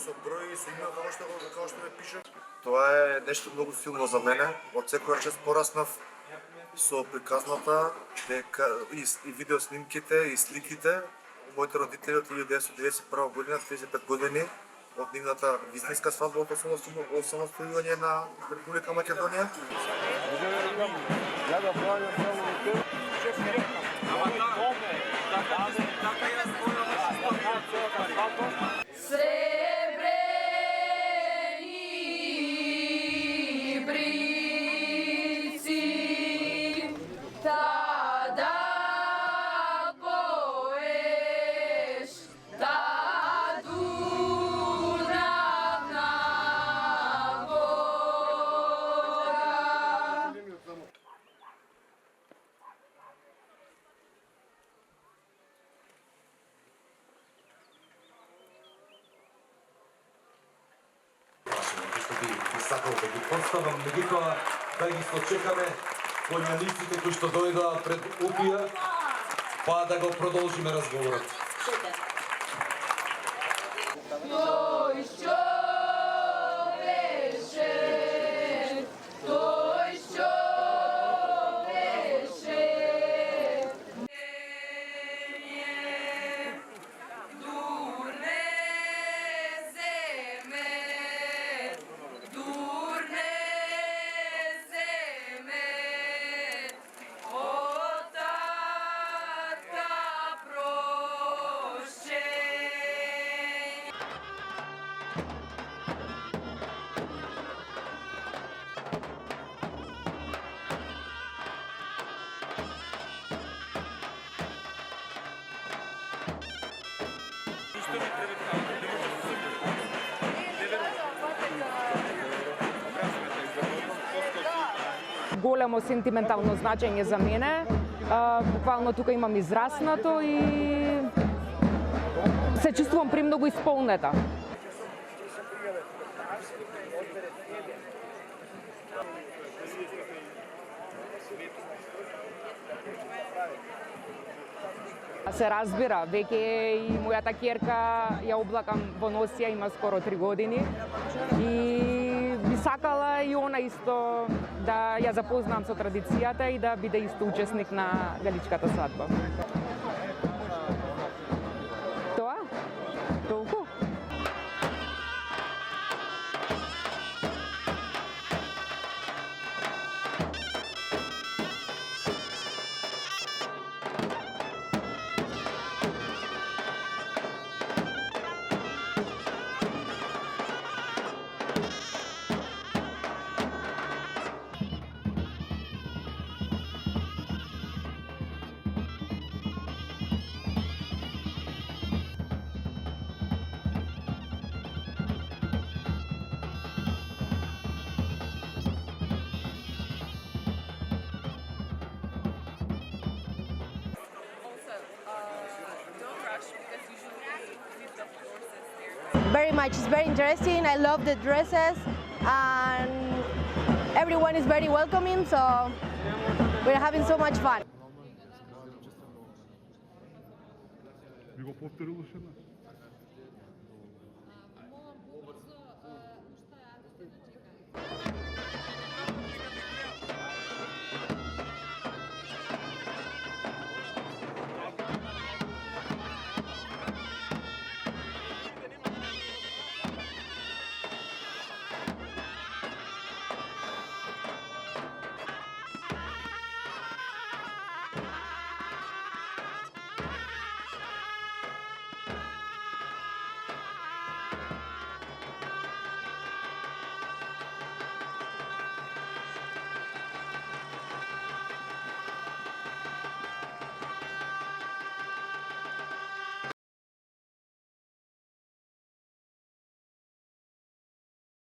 со број, со име, како што ме пише. Тоа е нешто многу силно за мене. Од секоја час пораснав со приказната, и видео снимките и сликите. Моите родители од 1991 година, 35 години, од нивната вистинска свадба од осамостојување на Република Македонија. Сакал да ги поставам, меѓутоа да ги сочекаме појмениците кои што дојдоа пред УПИ-а, па да го продолжиме разговорот. Големо сентиментално значење за мене. Буквално тука имам израснато и се чувствувам премногу исполнета. Се разбира, веќе и мојата ќерка ја облакам во носија, има скоро 3 години и би сакала и она исто да ја запознам со традицијата и да биде исто учесник на величката свадба. Тоа? Толку? Very much, it's very interesting. I love the dresses and everyone is very welcoming, so we're having so much fun. Би го повторил уште еднаш?